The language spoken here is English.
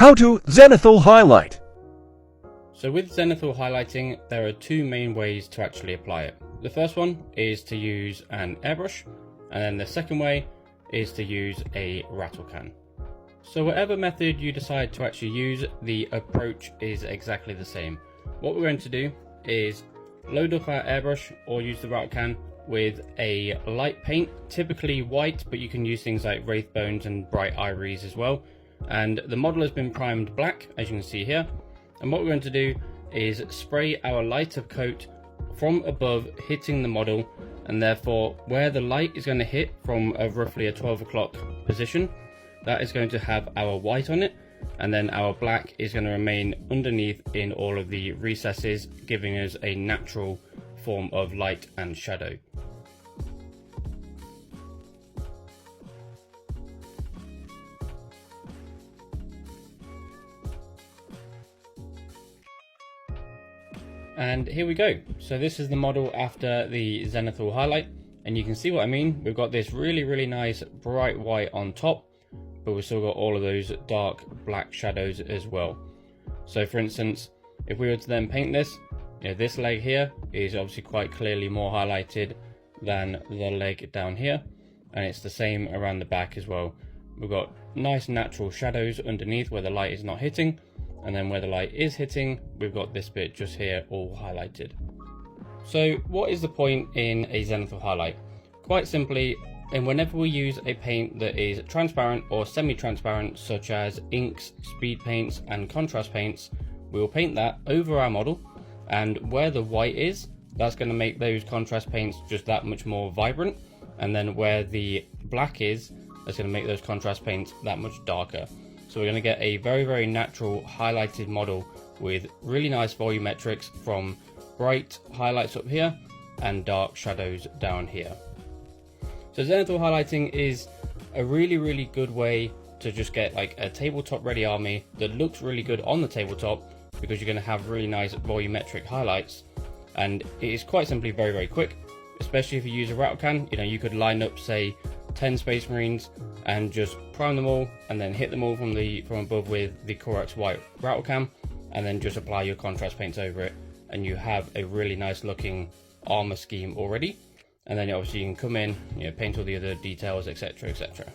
How to Zenithal Highlight. So with Zenithal Highlighting, there are two main ways to actually apply it. The first one is to use an airbrush, and then the second way is to use a rattle can. So whatever method you decide to actually use, the approach is exactly the same. What we're going to do is load up our airbrush or use the rattle can with a light paint, typically white, but you can use things like wraith bones and bright ivories as well. And the model has been primed black, as you can see here. And what we're going to do is spray our lighter coat from above, hitting the model, and therefore where the light is going to hit from roughly a 12 o'clock position, that is going to have our white on it, and then our black is going to remain underneath in all of the recesses, giving us a natural form of light and shadow. And here we go. So this is the model after the Zenithal Highlight, and you can see what I mean. We've got this really nice bright white on top, but we've still got all of those dark black shadows as well. So for instance, if we were to then paint this, this leg here is obviously quite clearly more highlighted than the leg down here, and it's the same around the back as well. We've got nice natural shadows underneath where the light is not hitting, and then where the light is hitting, we've got this bit just here all highlighted. So what is the point in a Zenithal highlight? Quite simply, and whenever we use a paint that is transparent or semi-transparent, such as inks, speed paints and contrast paints, we will paint that over our model, and where the white is, that's going to make those contrast paints just that much more vibrant, and then where the black is, that's going to make those contrast paints that much darker. So we're going to get a very natural highlighted model with really nice volumetrics from bright highlights up here and dark shadows down here. So Zenithal highlighting is a really good way to just get like a tabletop ready army that looks really good on the tabletop, because you're going to have really nice volumetric highlights, and it is quite simply very quick. Especially if you use a rattle can, you could line up say 10 Space Marines and just prime them all and then hit them all from above with the Corax white rattle can, and then just apply your contrast paints over it, and you have a really nice looking armor scheme already. And then obviously you can come in, paint all the other details, etc.